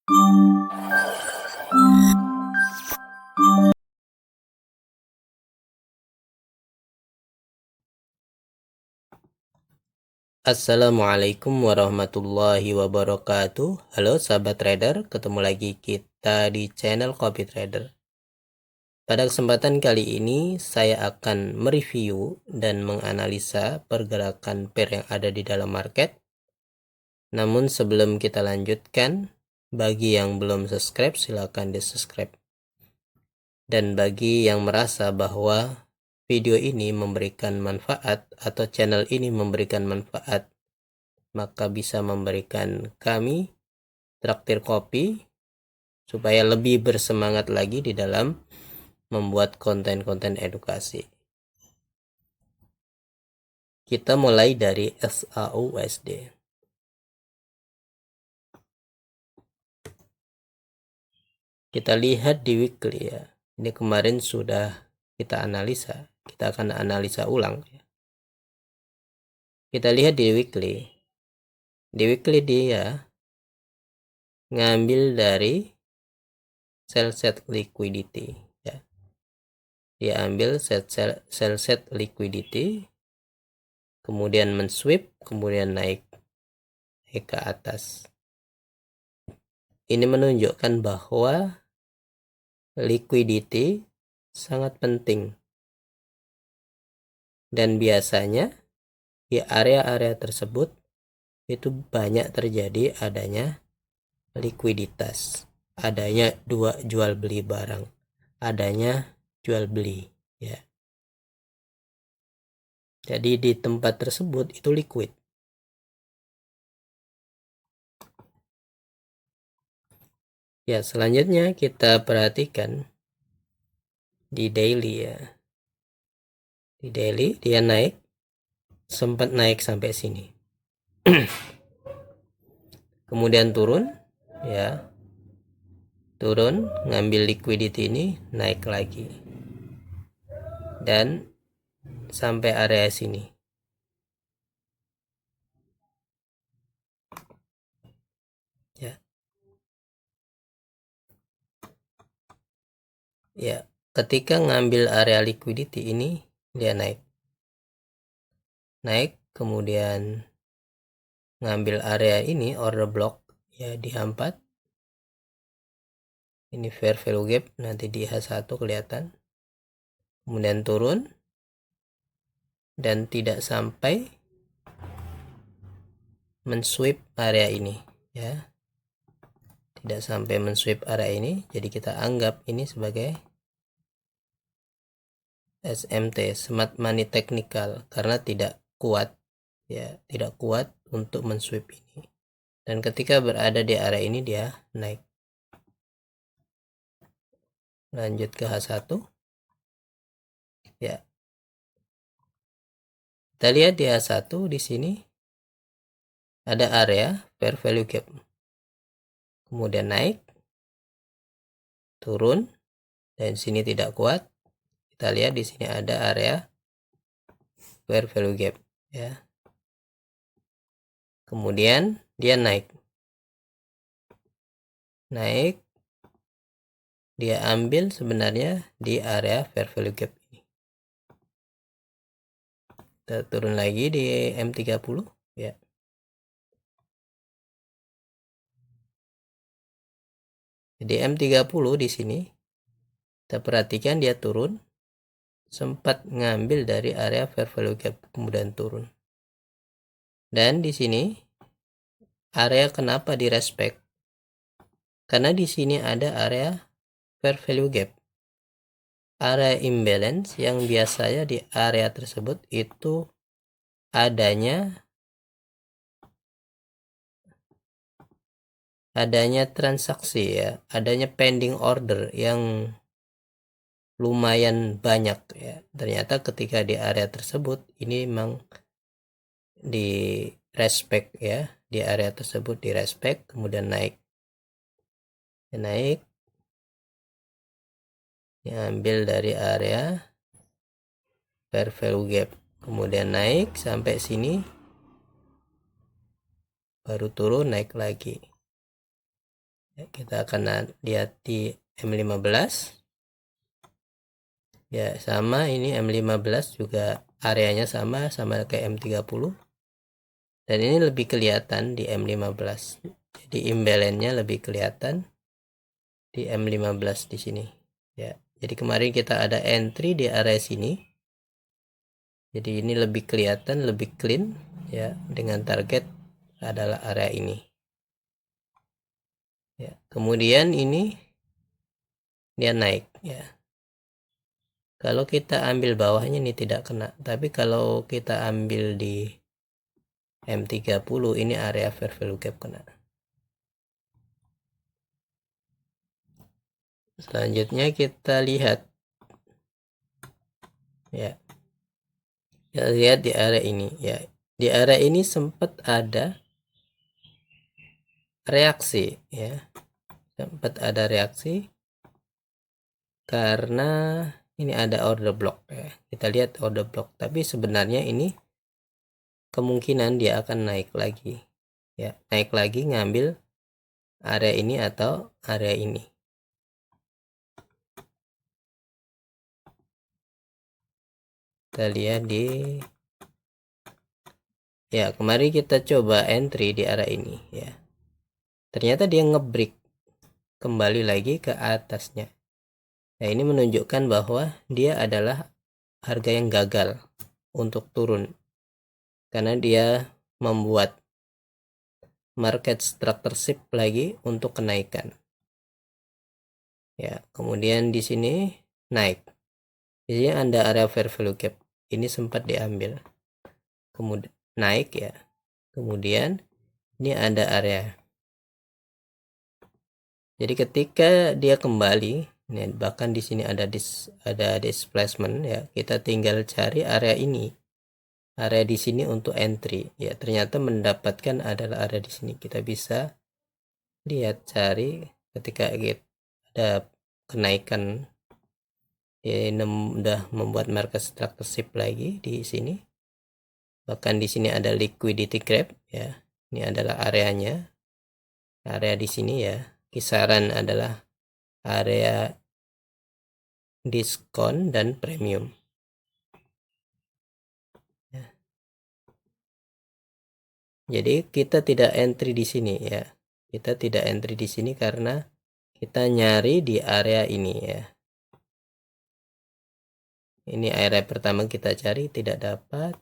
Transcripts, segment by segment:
Assalamualaikum warahmatullahi wabarakatuh. Halo sahabat trader, ketemu lagi kita di channel Copy Trader. Pada kesempatan kali ini saya akan mereview dan menganalisa pergerakan pair yang ada di dalam market. Namun sebelum kita lanjutkan, bagi yang belum subscribe silahkan di subscribe. Dan bagi yang merasa bahwa video ini memberikan manfaat atau channel ini memberikan manfaat, maka bisa memberikan kami traktir kopi supaya lebih bersemangat lagi di dalam membuat konten-konten edukasi. Kita mulai dari SAUSD. Kita lihat di weekly ya. Ini kemarin sudah kita analisa. Kita akan analisa ulang ya. Kita lihat di weekly. Di weekly dia ngambil dari sell set liquidity ya. Dia ambil sell set liquidity, kemudian mensweep, kemudian naik ke atas. Ini menunjukkan bahwa liquidity sangat penting. Dan biasanya di area-area tersebut itu banyak terjadi adanya likuiditas. Adanya jual beli barang. Adanya jual beli ya. Jadi di tempat tersebut itu liquid. Ya, selanjutnya kita perhatikan di daily ya. Di daily dia naik, sempat naik sampai sini. Kemudian turun ya. Turun, ngambil liquidity ini, naik lagi. Dan sampai area sini. Ya. Ya, ketika ngambil area liquidity ini dia naik. Naik, kemudian ngambil area ini order block ya di H4. Ini fair value gap, nanti di H1 kelihatan. Kemudian turun dan tidak sampai mensweep area ini ya. Tidak sampai mensweep area ini, jadi kita anggap ini sebagai SMT, Smart Money Technical, karena tidak kuat ya, tidak kuat untuk mensweep ini. Dan ketika berada di area ini dia naik. Lanjut ke H1 ya. Kita lihat di H1 di sini ada area fair value gap. Kemudian naik, turun, dan sini tidak kuat. Kita lihat di sini ada area fair value gap ya. Kemudian dia naik. Naik, dia ambil sebenarnya di area fair value gap ini. Kita turun lagi di M30 ya. Jadi M30 di sini kita perhatikan dia turun, sempat ngambil dari area fair value gap kemudian turun. Dan di sini area kenapa di respect? Karena di sini ada area fair value gap. Area imbalance yang biasanya di area tersebut itu adanya transaksi ya, adanya pending order yang lumayan banyak ya. Ternyata ketika di area tersebut ini memang di respect ya, di area tersebut di respect, kemudian naik diambil dari area fair value gap, kemudian naik sampai sini, baru turun naik lagi Kita akan lihat di M15 ya, sama ini M15 juga areanya sama kayak M30, dan ini lebih kelihatan di M15, jadi imbalannya lebih kelihatan di M15 di sini ya. Jadi kemarin kita ada entry di area sini, jadi ini lebih kelihatan, lebih clean ya, dengan target adalah area ini ya. Kemudian ini dia naik ya. Kalau kita ambil bawahnya ini tidak kena, tapi kalau kita ambil di M30 ini area fair value gap kena. Selanjutnya kita lihat ya. Kita lihat di area ini ya. Di area ini sempat ada reaksi ya. Sempat ada reaksi karena ini ada order block ya. Kita lihat order block, tapi sebenarnya ini kemungkinan dia akan naik lagi ya, naik lagi ngambil area ini atau area ini. Kita lihat di ya, kemarin kita coba entry di area ini ya, ternyata dia ngebreak kembali lagi ke atasnya. Nah, ini menunjukkan bahwa dia adalah harga yang gagal untuk turun karena dia membuat market structure shift lagi untuk kenaikan ya. Kemudian di sini naik, di sini ada area fair value gap, ini sempat diambil, kemudian naik ya. Kemudian ini ada area, jadi ketika dia kembali ini, bahkan di sini ada displacement ya, kita tinggal cari area ini, area di sini untuk entry ya. Ternyata mendapatkan adalah area di sini. Kita bisa lihat, cari ketika ada kenaikan ya, udah membuat market structure shift lagi di sini. Bahkan di sini ada liquidity gap ya. Ini adalah areanya, area di sini ya. Kisaran adalah area diskon dan premium ya. Jadi kita tidak entry di sini ya. Kita tidak entry di sini karena kita nyari di area ini ya. Ini area pertama kita cari tidak dapat.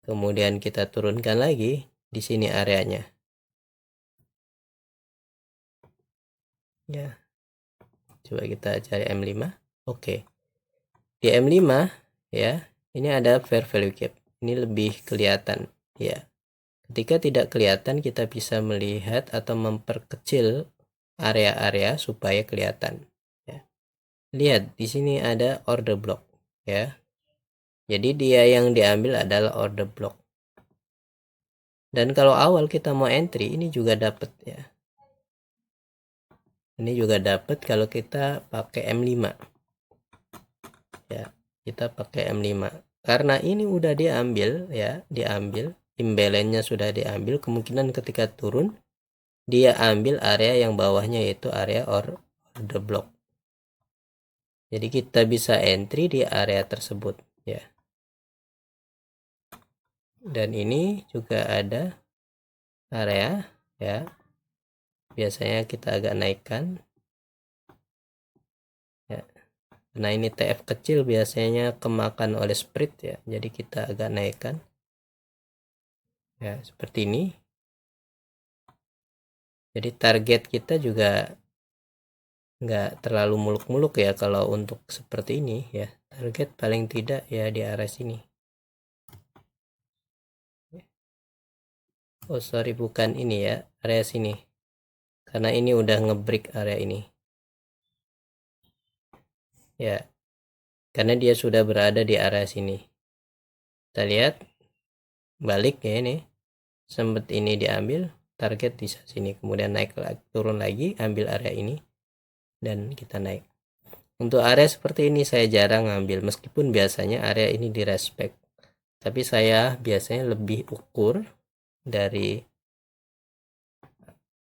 Kemudian kita turunkan lagi di sini areanya. Ya. Coba kita cari M5. Oke. Di M5 ya, ini ada fair value gap. Ini lebih kelihatan ya. Ketika tidak kelihatan, kita bisa melihat atau memperkecil area-area supaya kelihatan ya. Lihat di sini ada order block ya. Jadi dia yang diambil adalah order block. Dan kalau awal kita mau entry, ini juga dapat ya. Ini juga dapat kalau kita pakai M5 ya. Kita pakai M5 karena ini udah diambil ya, diambil imbalance-nya sudah diambil. Kemungkinan ketika turun dia ambil area yang bawahnya, yaitu area order block. Jadi kita bisa entry di area tersebut ya. Dan ini juga ada area ya. Biasanya kita agak naikkan ya. Nah, ini TF kecil biasanya kemakan oleh spread ya. Jadi kita agak naikkan ya, seperti ini. Jadi target kita juga nggak terlalu muluk-muluk ya kalau untuk seperti ini ya. Target paling tidak ya di area sini. Oh sorry, bukan ini ya, area sini, karena ini udah ngebreak area ini ya, karena dia sudah berada di area sini. Kita lihat balik ya, ini sempat ini diambil target di sini, kemudian naik lagi, turun lagi, ambil area ini, dan kita naik. Untuk area seperti ini saya jarang ngambil, meskipun biasanya area ini direspek, tapi saya biasanya lebih ukur dari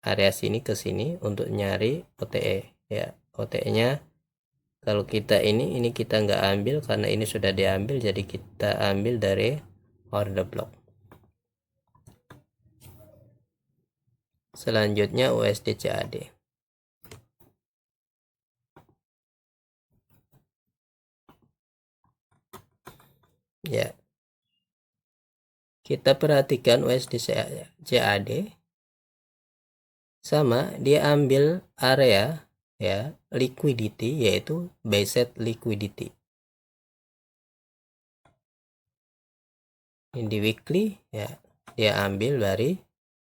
area sini ke sini untuk nyari OTE ya. OTE nya kalau kita ini kita nggak ambil karena ini sudah diambil, jadi kita ambil dari order block. Selanjutnya USD CAD. Ya, kita perhatikan USD CAD sama, dia ambil area ya liquidity, yaitu buy set liquidity. Ini di weekly ya, dia ambil dari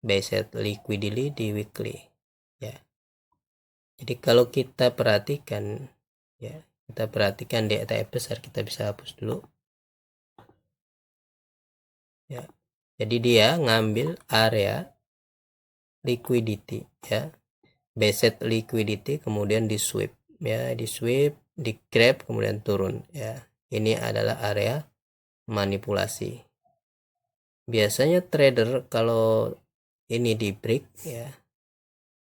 buy set liquidity di weekly ya. Jadi kalau kita perhatikan ya, kita perhatikan di ETF besar, kita bisa hapus dulu ya. Jadi dia ngambil area liquidity ya, buy set liquidity, kemudian di sweep ya, di sweep, di grab, kemudian turun ya. Ini adalah area manipulasi. Biasanya trader kalau ini di break ya,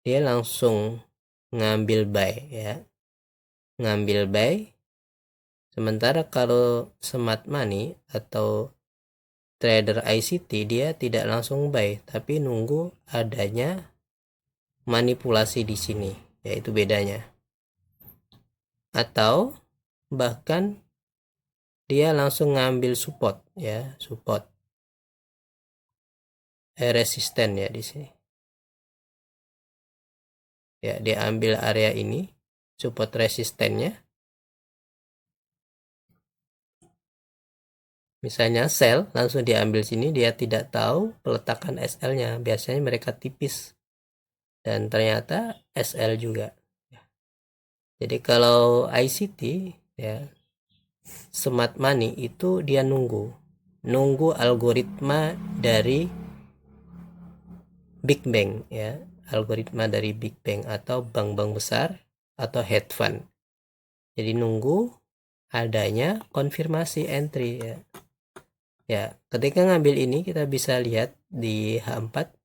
dia langsung ngambil buy ya, ngambil buy. Sementara kalau smart money atau trader ICT, dia tidak langsung buy tapi nunggu adanya manipulasi di sini, yaitu bedanya. Atau bahkan dia langsung ngambil support ya, support resisten ya di sini ya, dia ambil area ini support resistennya. Misalnya sell, langsung diambil sini, dia tidak tahu peletakan SL-nya. Biasanya mereka tipis dan ternyata SL juga. Jadi kalau ICT ya, smart money itu dia nunggu algoritma dari Big Bang ya, algoritma dari Big Bang atau bank-bank besar atau hedge fund. Jadi nunggu adanya konfirmasi entry ya. Ya, ketika ngambil ini kita bisa lihat di H4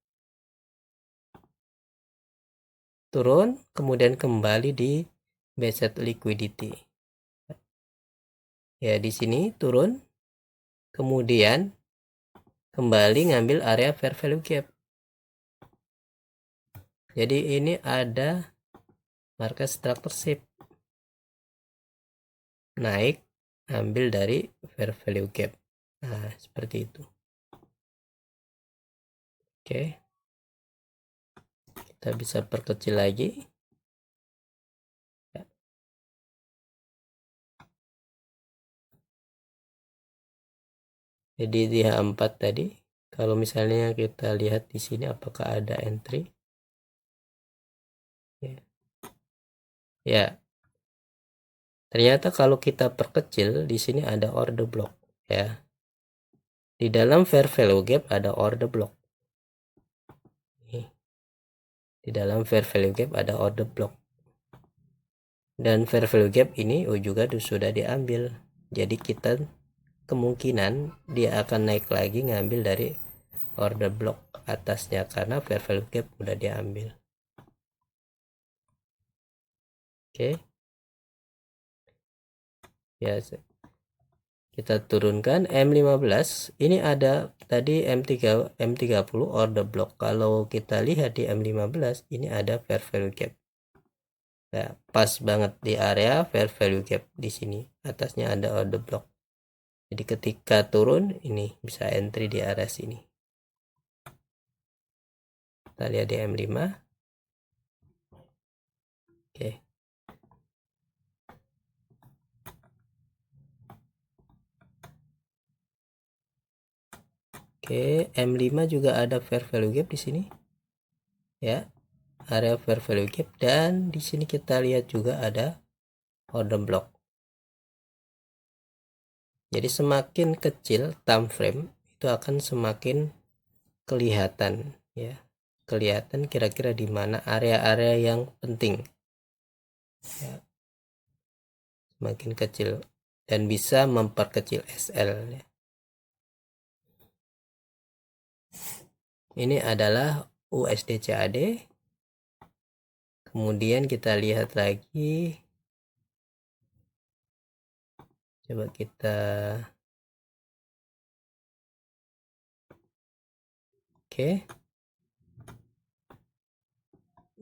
turun, kemudian kembali di buy set liquidity. Ya, di sini turun, kemudian kembali ngambil area fair value gap. Jadi ini ada market structure shape, naik, ambil dari fair value gap. Nah, seperti itu. Oke, kita bisa perkecil lagi. Jadi di H4 tadi, kalau misalnya kita lihat di sini apakah ada entry ya, ternyata kalau kita perkecil di sini ada order block ya. Di dalam fair value gap ada order block. Di dalam fair value gap ada order block. Dan fair value gap ini juga sudah diambil. Jadi kita kemungkinan dia akan naik lagi ngambil dari order block atasnya karena fair value gap udah diambil. Oke. Ya, kita turunkan M15. Ini ada tadi M30 order block. Kalau kita lihat di M15 ini ada fair value gap. Nah, pas banget di area fair value gap di sini. Atasnya ada order block. Jadi ketika turun ini bisa entry di area sini. Kita lihat di M5. Oke. Oke, M5 juga ada fair value gap di sini. Ya, area fair value gap, dan di sini kita lihat juga ada order block. Jadi semakin kecil time frame itu akan semakin kelihatan ya. Kelihatan kira-kira di mana area-area yang penting. Ya. Semakin kecil dan bisa memperkecil SL ya. Ini adalah USD CAD. Kemudian kita lihat lagi, coba kita oke.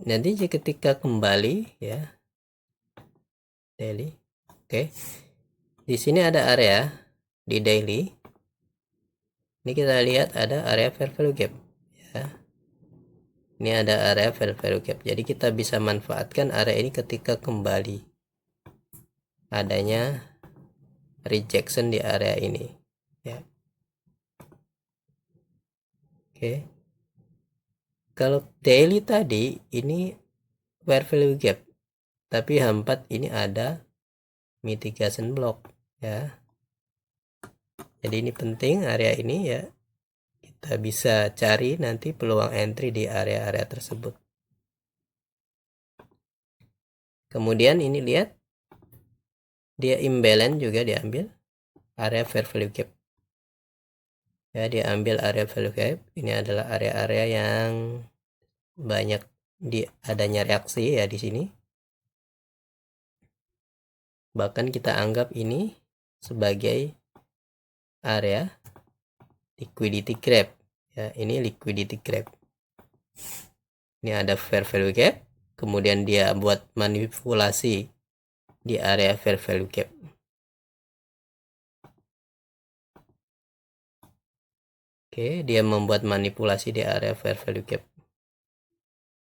Nanti ketika kembali ya, daily. Oke. Di sini ada area di daily. Ini kita lihat ada area fair value gap ya. Ini ada area fair value gap. Jadi kita bisa manfaatkan area ini ketika kembali adanya rejection di area ini ya. Oke. Kalau daily tadi ini fair value gap, tapi H4 ini ada mitigation block ya. Jadi ini penting area ini ya. Kita bisa cari nanti peluang entry di area-area tersebut. Kemudian ini lihat dia imbalance juga diambil area fair value gap ya, diambil area value gap. Ini adalah area-area yang banyak adanya reaksi ya di sini. Bahkan kita anggap ini sebagai area liquidity gap ya. Ini liquidity gap, ini ada fair value gap, kemudian dia buat manipulasi di area fair value gap. Oke, dia membuat manipulasi di area fair value gap.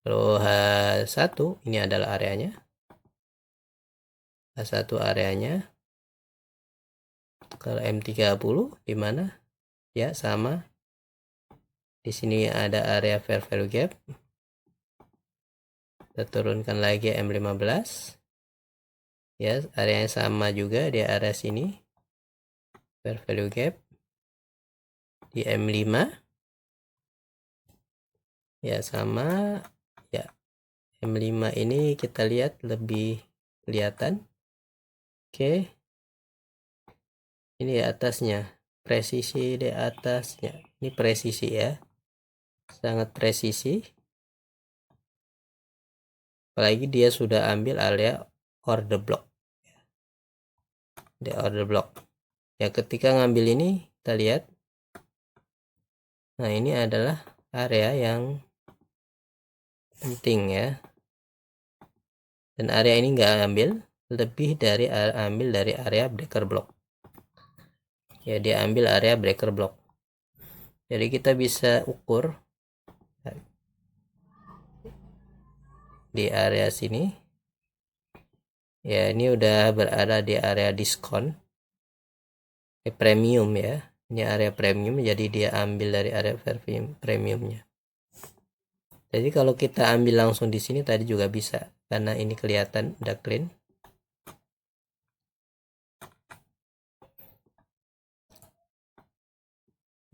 Lalu H1 ini adalah areanya. H1 areanya. Kalau M30 di mana? Ya, sama. Di sini ada area fair value gap. Kita turunkan lagi M15. Ya, areanya sama juga di area sini. Fair value gap di M5. Ya, sama. Ya, M5 ini kita lihat lebih kelihatan. Oke. Ini di atasnya, presisi di atasnya. Ini presisi ya, sangat presisi. Apalagi dia sudah ambil area order block. Di order block. Ya, ketika ngambil ini, kita lihat. Nah, ini adalah area yang penting ya. Dan area ini nggak ambil, lebih dari ambil dari area breaker block. Ya, dia ambil area breaker block. Jadi kita bisa ukur di area sini. Ya, ini udah berada di area diskon. Premium ya. Ini area premium, jadi dia ambil dari area premiumnya. Jadi kalau kita ambil langsung di sini tadi juga bisa, karena ini kelihatan udah clean.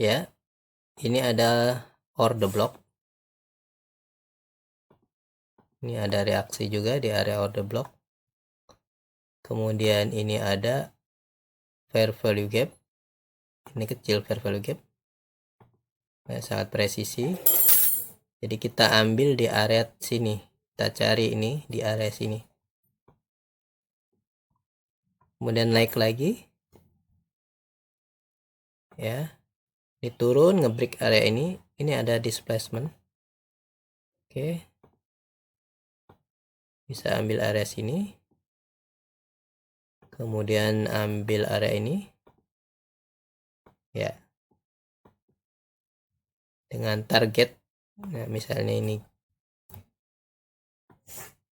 Ya, ini ada order block. Ini ada reaksi juga di area order block. Kemudian ini ada fair value gap. Ini kecil fair value gap. Nah, sangat presisi. Jadi kita ambil di area sini. Kita cari ini di area sini. Kemudian naik lagi. Ya. Diturun ngebreak area ini ada displacement. Oke, bisa ambil area sini, kemudian ambil area ini ya, dengan target. Nah, misalnya ini.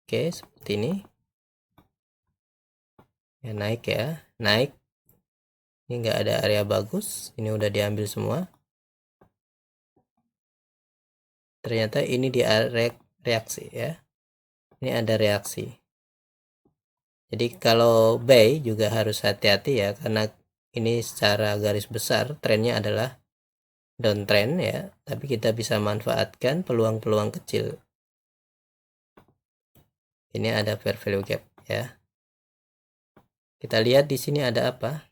Oke, seperti ini ya, naik ya, naik. Ini enggak ada area bagus, ini udah diambil semua. Ternyata ini di area reaksi ya, ini ada reaksi. Jadi kalau buy juga harus hati-hati ya, karena ini secara garis besar trennya adalah downtrend ya, tapi kita bisa manfaatkan peluang-peluang kecil. Ini ada fair value gap ya. Kita lihat di sini ada apa?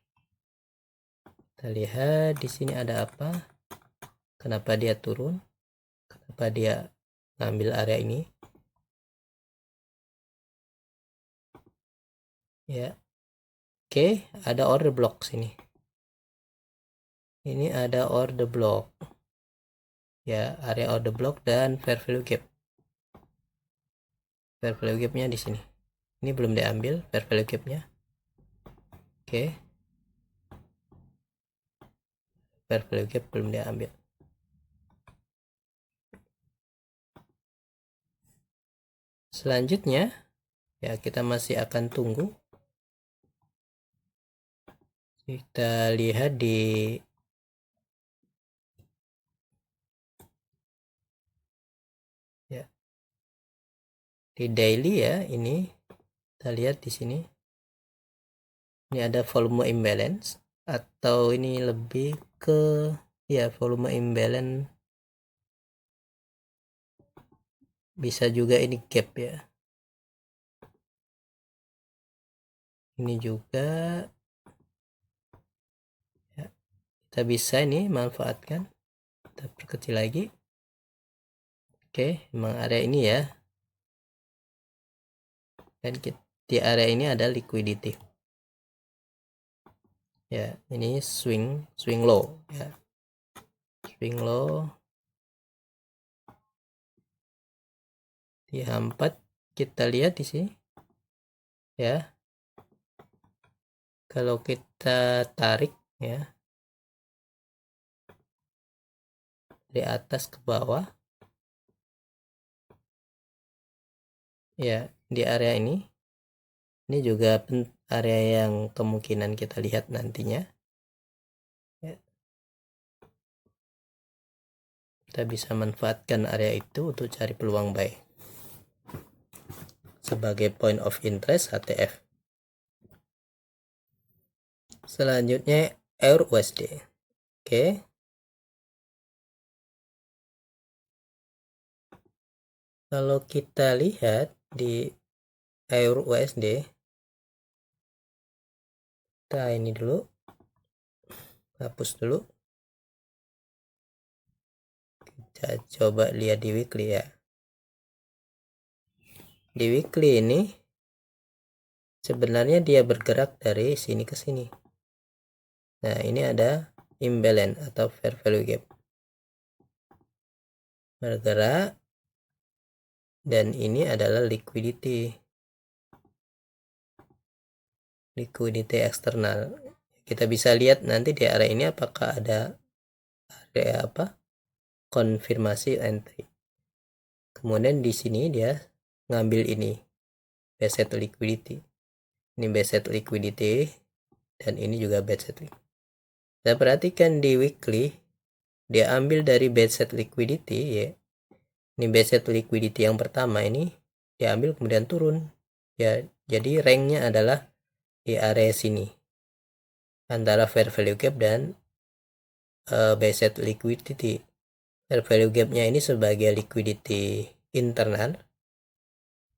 Kita lihat di sini ada apa? Kenapa dia turun? Kenapa dia ngambil area ini? ya. Oke, ada order block sini. Ini ada order block, ya, area order block dan fair value gap. Fair value gapnya di sini. Ini belum diambil fair value gapnya. Oke, fair value gap belum diambil. Selanjutnya, ya, kita masih akan tunggu. Kita lihat di daily ya. Ini kita lihat di sini. Ini ada volume imbalance, atau ini lebih ke, ya, volume imbalance. Bisa juga ini gap ya. Ini juga, ya, kita bisa ini manfaatkan. Kita perkecil lagi. Oke, memang area ini ya. Dan di area ini ada liquidity. Ya, ini swing low ya. Swing low di H4 kita lihat di sini. Ya. Kalau kita tarik ya dari atas ke bawah, ya, di area ini juga area yang kemungkinan kita lihat nantinya ya. Kita bisa manfaatkan area itu untuk cari peluang buy sebagai point of interest HTF. Selanjutnya EUR USD. Oke, kalau kita lihat di EUR USD, kita ini dulu, hapus dulu. Kita coba lihat di weekly ya. Di weekly ini sebenarnya dia bergerak dari sini ke sini. Nah, ini ada imbalance atau fair value gap. Bergerak, dan ini adalah liquidity eksternal. Kita bisa lihat nanti di area ini apakah ada area konfirmasi entry. Kemudian di sini dia ngambil ini base set liquidity. Ini base set liquidity dan ini juga base set. Kita perhatikan di weekly dia ambil dari base set liquidity ya. Ini base set liquidity yang pertama ini diambil kemudian turun. Ya, jadi ranknya adalah di area sini antara fair value gap dan base set liquidity. Fair value gapnya ini sebagai liquidity internal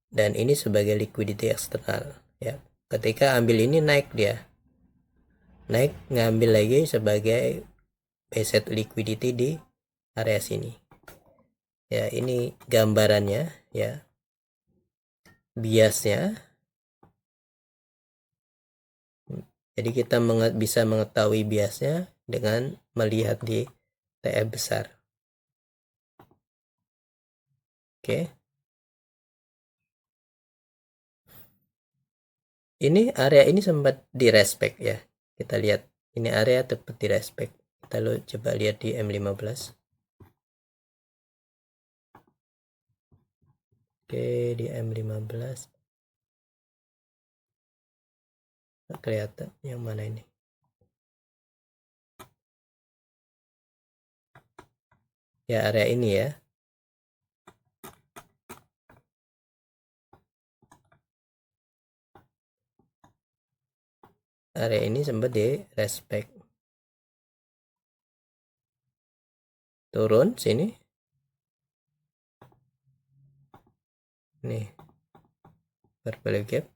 dan ini sebagai liquidity eksternal ya. Ketika ambil ini naik, dia naik, ngambil lagi sebagai base set liquidity di area sini ya. Ini gambarannya ya, biasnya. Jadi kita bisa mengetahui biasnya dengan melihat di TF besar. Oke. Ini area ini sempat direspek ya. Kita lihat ini area tepat direspek. Kita coba lihat di M15. Oke, di M15 kelihatan yang mana ini. Ya, area ini ya. Area ini sempat direspek. Turun sini. Nih. Fair value gap.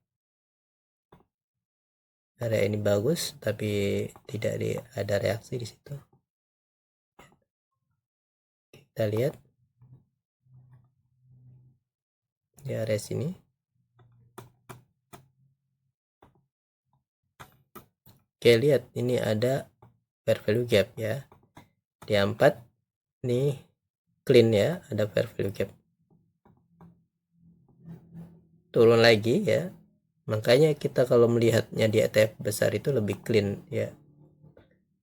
Area ini bagus tapi tidak ada reaksi di situ. Kita lihat di area sini Oke, lihat ini ada fair value gap ya. Di 4 nih clean ya, ada fair value gap. Turun lagi ya. Makanya kita kalau melihatnya di ETF besar itu lebih clean ya.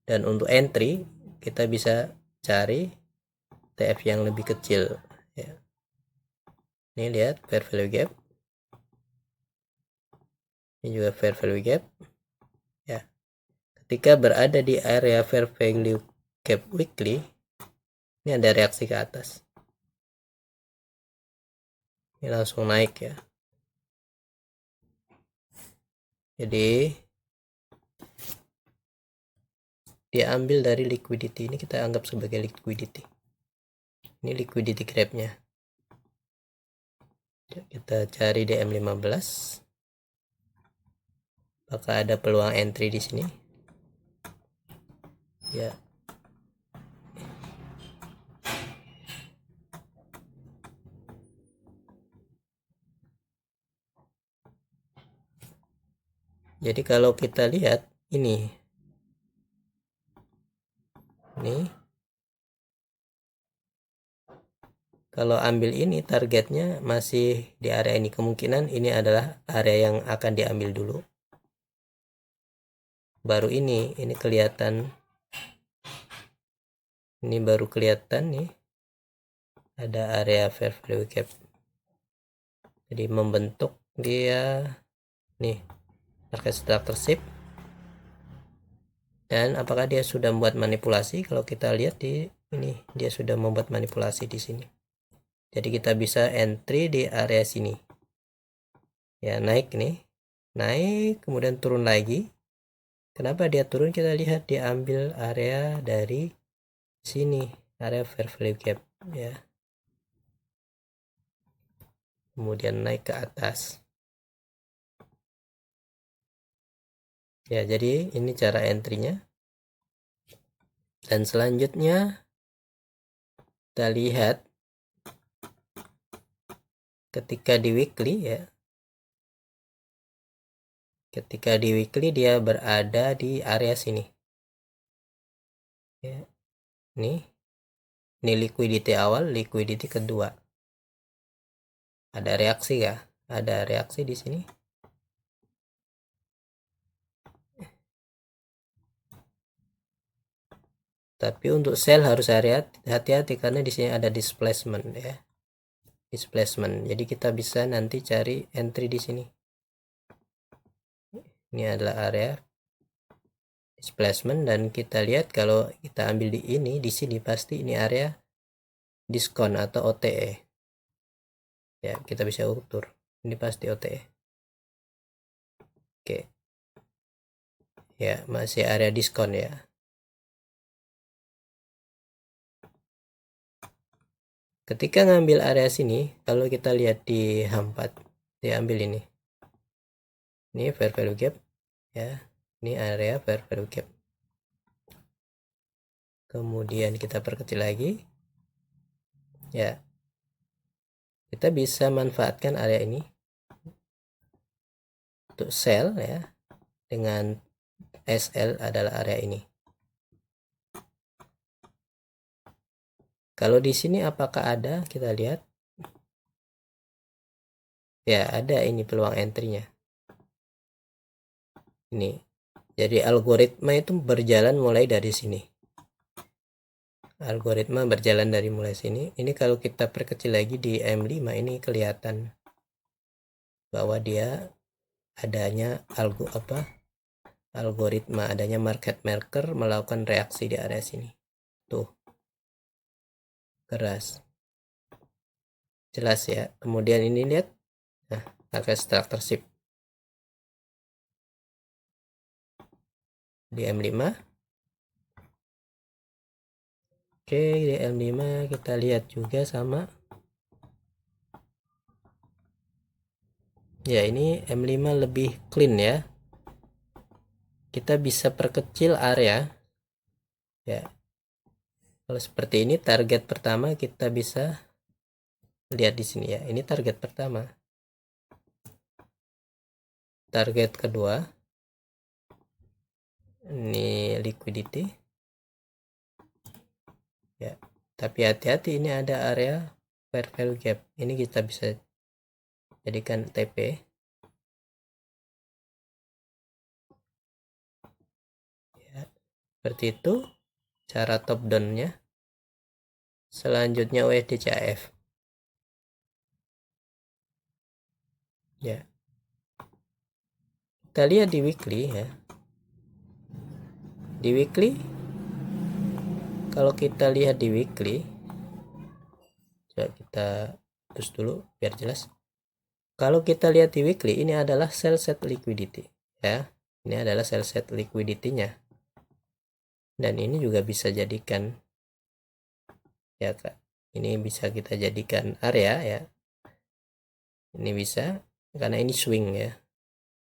Dan untuk entry kita bisa cari ETF yang lebih kecil ya. Ini lihat fair value gap. Ini juga fair value gap ya. Ketika berada di area fair value gap weekly, ini ada reaksi ke atas. Ini langsung naik ya. Jadi diambil dari liquidity, ini kita anggap sebagai liquidity. Ini liquidity grabnya. Kita cari DM15. Apakah ada peluang entry di sini? Ya. Jadi kalau kita lihat ini kalau ambil ini targetnya masih di area ini, kemungkinan ini adalah area yang akan diambil dulu. Baru ini kelihatan, ini baru kelihatan nih ada area fair value gap. Jadi membentuk dia nih market structure shift. Dan apakah dia sudah membuat manipulasi? Kalau kita lihat di ini, dia sudah membuat manipulasi di sini. Jadi kita bisa entry di area sini. Ya, naik nih. Naik, kemudian turun lagi. Kenapa dia turun? Kita lihat dia ambil area dari sini, area fair value gap ya. Kemudian naik ke atas. Ya, jadi ini cara entry-nya. Dan selanjutnya kita lihat ketika di weekly ya. Ketika di weekly dia berada di area sini. Ya. Ini liquidity awal, liquidity kedua. Ada reaksi ya? Ada reaksi di sini. Tapi untuk sell harus hati-hati karena di sini ada displacement ya. Displacement. Jadi kita bisa nanti cari entry di sini. Ini adalah area displacement dan kita lihat kalau kita ambil di sini pasti ini area diskon atau OTE. Ya, kita bisa ukur. Ini pasti OTE. Oke. Ya, masih area diskon ya. Ketika ngambil area sini, kalau kita lihat di H4, dia ambil ini. Ini fair value gap ya. Ini area fair value gap. Kemudian kita perkecil lagi. Ya. Kita bisa manfaatkan area ini untuk sell ya. Dengan SL adalah area ini. Kalau di sini apakah ada? Kita lihat. Ya, ada ini peluang entry-nya. Ini. Jadi algoritma itu berjalan mulai dari sini. Algoritma berjalan dari mulai sini. Ini kalau kita perkecil lagi di M5 ini kelihatan bahwa dia adanya algoritma adanya market maker melakukan reaksi di area sini. Tuh. Keras. Jelas ya. Kemudian ini lihat. Nah, market structure shift di M5. Oke, di M5 kita lihat juga sama. Ya, ini M5 lebih clean ya. Kita bisa perkecil area. Ya. Kalau seperti ini target pertama kita bisa lihat di sini ya. Ini target pertama. Target kedua. Ini liquidity ya, tapi hati-hati, ini ada area fair value gap. Ini kita bisa jadikan TP ya. Seperti itu cara top down nya. Selanjutnya USD CHF ya, kita lihat di weekly ya. Di weekly, kalau kita lihat di weekly, coba kita hapus dulu biar jelas. Kalau kita lihat di weekly, ini adalah sell set liquidity ya. Ini adalah sell set liquidity-nya. Dan ini juga bisa jadikan ya Kak. Ini bisa kita jadikan area ya. Ini bisa karena ini swing ya.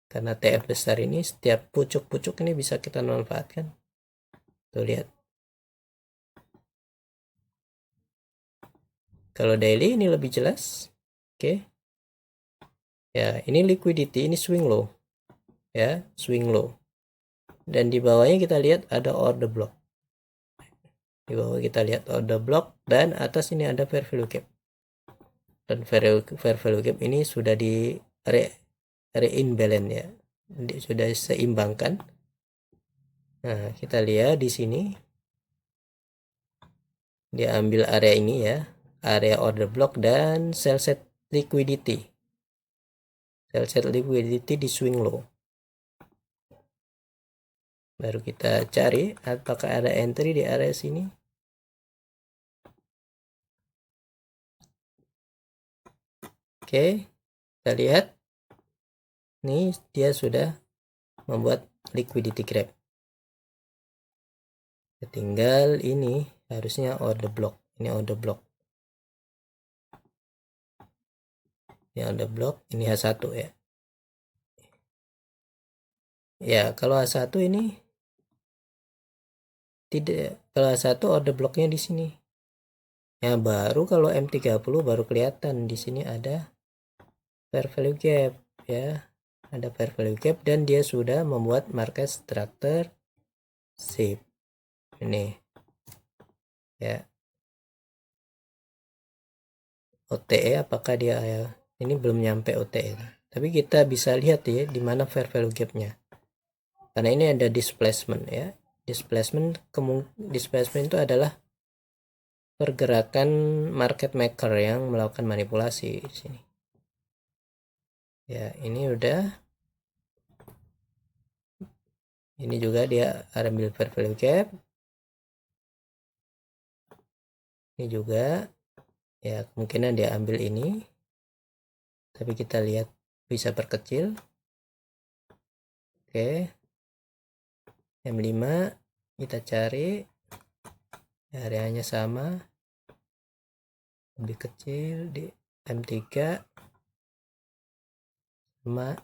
Karena TF besar ini setiap pucuk-pucuk ini bisa kita manfaatkan. Tuh lihat. Kalau daily ini lebih jelas. Oke. Ya, ini liquidity, ini swing low. Ya, swing low. Dan di bawahnya kita lihat ada order block. Di bawah kita lihat order block dan atas ini ada fair value gap. Dan fair value gap ini sudah di reimbalance ya. Sudah seimbangkan. Nah, kita lihat di sini dia ambil area ini ya, area order block dan sell set liquidity. Sell set liquidity di swing low. Baru kita cari apakah ada entry di area sini. Oke, kita lihat. Nih dia sudah membuat liquidity grab. Tinggal ini harusnya order block. Ini order block. Ini order block, ini H1 ya. Ya, kalau H1 ini tidak, kalau H1 order blocknya di sini. Ya, baru kalau M30 baru kelihatan di sini ada fair value gap ya. Ada fair value gap dan dia sudah membuat market structure shape. Ini ya. OTE apakah dia ya, ini belum nyampe OTE. Tapi kita bisa lihat ya di mana fair value gapnya. Karena ini ada displacement ya. Displacement itu adalah pergerakan market maker yang melakukan manipulasi di sini. Ya, ini udah. Ini juga dia ambil fair value gap. Ini juga ya, kemungkinan dia ambil ini. Tapi kita lihat bisa perkecil. Oke. M5 kita cari areanya sama, lebih kecil di M3 sama.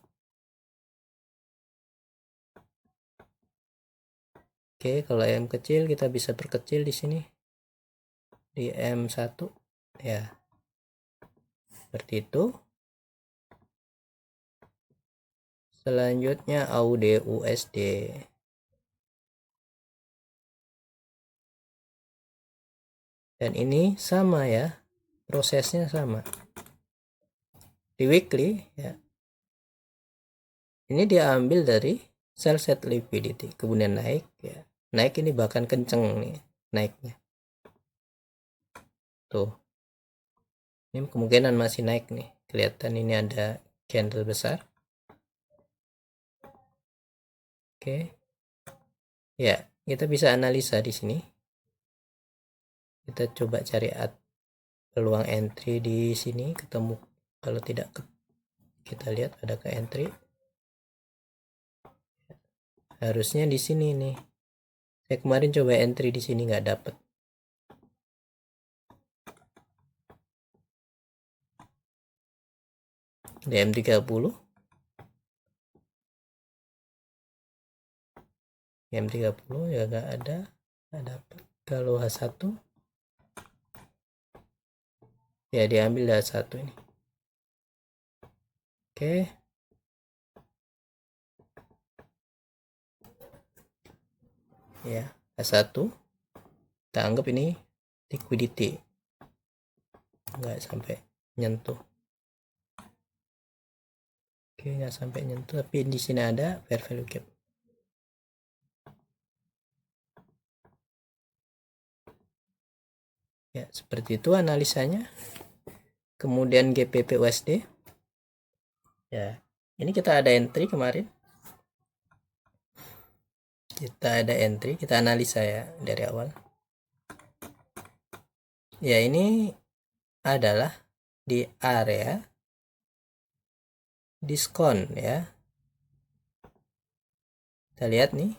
Oke, kalau M kecil kita bisa perkecil di sini di M1 ya. Seperti itu. Selanjutnya AUD USD. Dan ini sama ya. Prosesnya sama. Di weekly ya. Ini dia ambil dari sell set liquidity, kemudian naik ya. Naik ini bahkan kenceng nih naiknya. Tuh. Ini kemungkinan masih naik nih. Kelihatan ini ada candle besar. Oke. Ya, kita bisa analisa di sini. Kita coba cari peluang entry di sini, ketemu. Kalau tidak, kita lihat ada ke entry. Harusnya di sini nih. Saya kemarin coba entry di sini nggak dapet. Di M30. M30 ya nggak ada. Nggak dapet. Kalau H1 ya diambil dari H1 ini. Oke. ya. H1 kita anggap ini liquidity, nggak sampai nyentuh. Oke, nggak sampai nyentuh, tapi di sini ada fair value gap. Ya, seperti itu analisanya. Kemudian GPP USD. Ya, ini kita ada entry kemarin. Kita analisa ya dari awal. Ya, ini adalah di area diskon ya. Kita lihat nih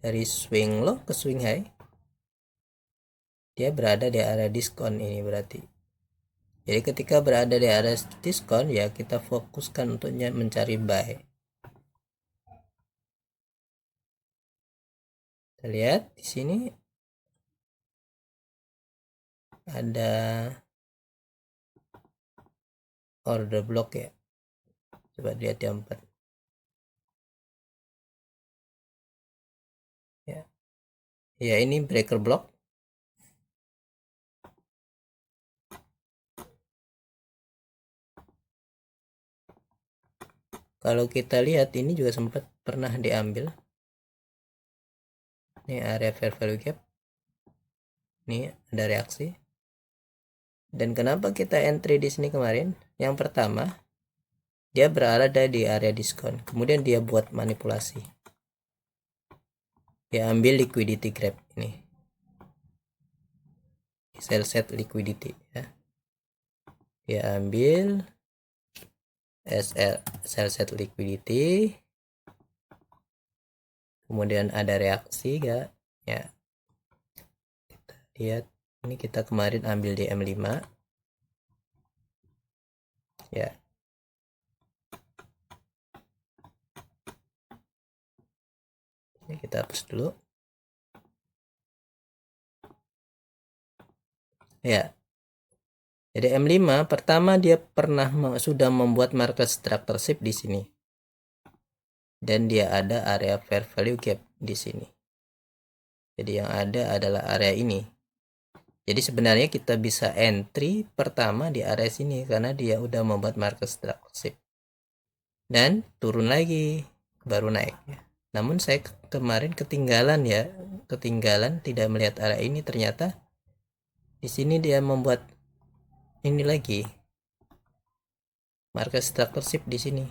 dari swing low ke swing high, dia berada di area diskon ini berarti. Jadi ketika berada di area diskon ya kita fokuskan untuk mencari buy. Kita lihat di sini ada order block ya. Coba lihat di 4. Ya. Ya, ini breaker block. Kalau kita lihat ini juga sempat pernah diambil. Ini area fair value gap. Ini ada reaksi. Dan kenapa kita entry di sini kemarin? Yang pertama, dia berada di area diskon. Kemudian dia buat manipulasi. Dia ambil liquidity grab ini. Sell set liquidity ya. Dia ambil sell set liquidity. Kemudian ada reaksi gak? Ya. Kita lihat ini kita kemarin ambil di M5. Ya. Ini kita hapus dulu. Ya. Jadi M5 pertama dia sudah membuat market structure di sini. Dan dia ada area fair value gap di sini. Jadi yang ada adalah area ini. Jadi sebenarnya kita bisa entry pertama di area sini karena dia udah membuat market structure dan turun lagi baru naik ya. Namun saya kemarin ketinggalan tidak melihat area ini, ternyata di sini dia membuat ini lagi market structure di sini.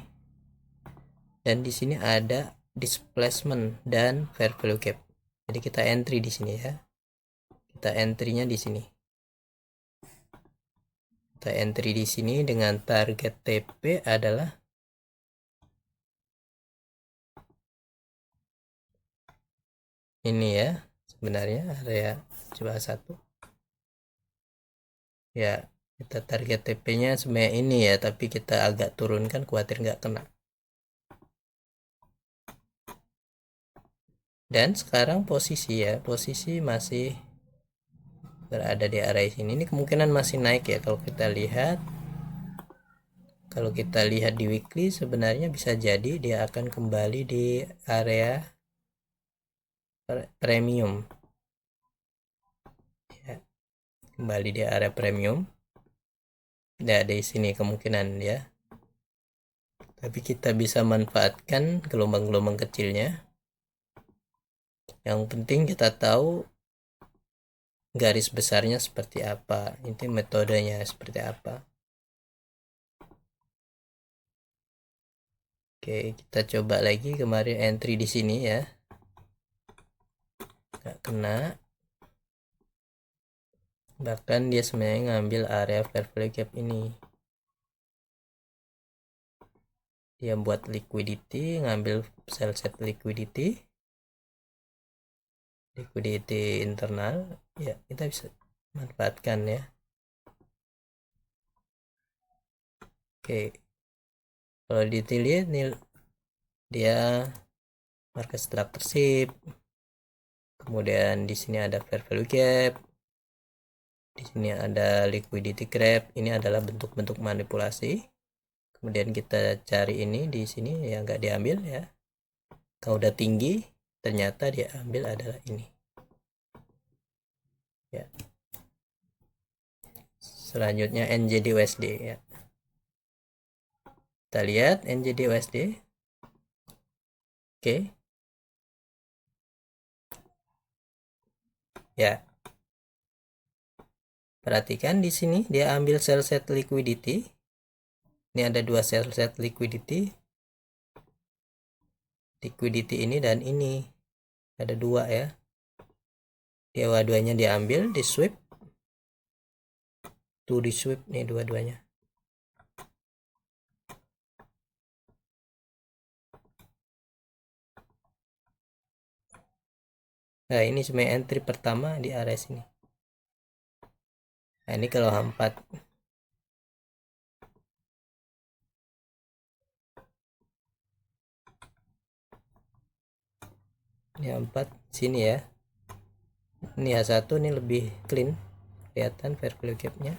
Dan di sini ada displacement dan fair value gap. Jadi kita entry di sini ya. Kita entry-nya di sini. Kita entry di sini dengan target TP adalah ini ya. Sebenarnya area coba 1. Ya, kita target TP-nya sebenarnya ini ya, tapi kita agak turunkan khawatir nggak kena. Dan sekarang posisi masih berada di area sini. Ini kemungkinan masih naik ya kalau kita lihat. Kalau kita lihat di weekly sebenarnya bisa jadi dia akan kembali di area premium. Ya, kembali di area premium. Nah, di sini kemungkinan ya. Tapi kita bisa manfaatkan gelombang-gelombang kecilnya. Yang penting kita tahu garis besarnya seperti apa, itu metodenya seperti apa. Oke, kita coba lagi kemarin entry di sini ya, nggak kena. Bahkan dia sebenarnya ngambil area fair value gap ini. Dia buat liquidity, ngambil sell set liquidity internal ya, kita bisa manfaatkan ya. Oke, kalau dilihat nih dia market structure, kemudian di sini ada fair value gap, di sini ada liquidity grab. Ini adalah bentuk-bentuk manipulasi. Kemudian kita cari ini di sini yang nggak diambil ya, kalau udah tinggi ternyata dia ambil adalah ini ya. Selanjutnya NJD USD ya. Kita lihat NJD USD. Oke. Ya. Perhatikan di sini dia ambil sell set liquidity. Ini ada dua sell set liquidity. Liquidity ini dan ini. Ada dua ya. Dia dua-duanya diambil, di sweep. Tuh di sweep nih dua-duanya. Nah, ini cuma entry pertama di area sini. Nah, ini kalau H4. Ini H4 sini ya. Ini H1 ini lebih clean. Kelihatan fair value gap-nya.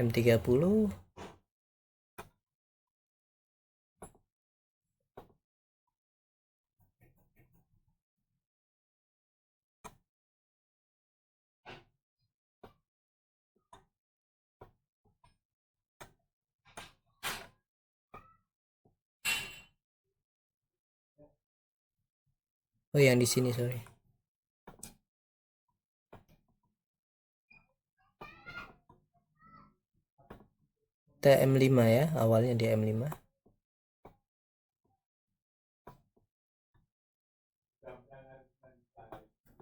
M30. Oh, yang di sini sorry. Kita M5 ya, awalnya di M5.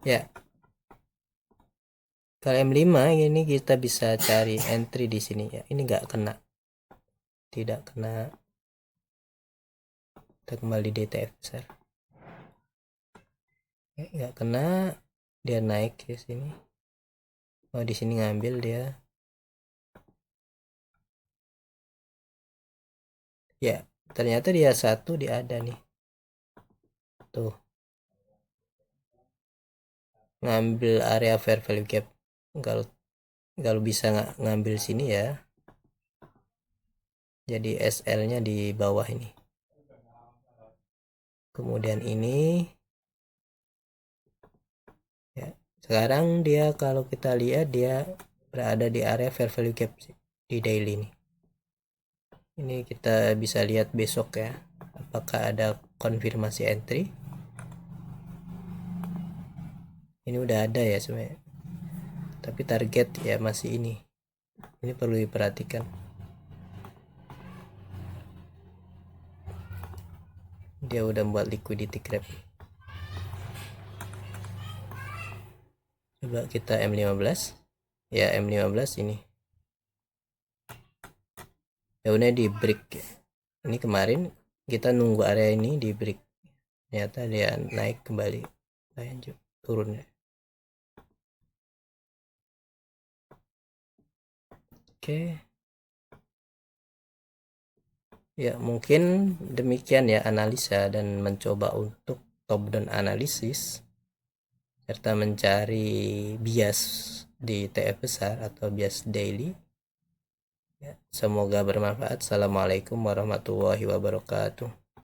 Ya. Kalau M5 ini kita bisa cari entry di sini ya. Ini nggak kena. Tidak kena. Kita kembali DTF besar. Nggak kena, dia naik ke sini. Oh, di sini ngambil dia. Ya, ternyata dia satu dia ada nih. Tuh. Ngambil area fair value gap. Kalau kalau bisa ngambil sini ya. Jadi SL-nya di bawah ini. Kemudian ini ya. Sekarang dia kalau kita lihat dia berada di area fair value gap di daily nih. Ini kita bisa lihat besok ya. Apakah ada konfirmasi entry? Ini udah ada ya sebenarnya. Tapi target ya masih ini. Ini perlu diperhatikan. Dia udah buat liquidity grab. Coba kita M15. Ya M15 ini. Daunnya di break. Ini kemarin kita nunggu area ini di break. Ternyata dia naik kembali. Lanjut turun ya. Oke. Ya, mungkin demikian ya analisa dan mencoba untuk top down analisis serta mencari bias di TF besar atau bias daily. Ya, semoga bermanfaat. Assalamualaikum warahmatullahi wabarakatuh.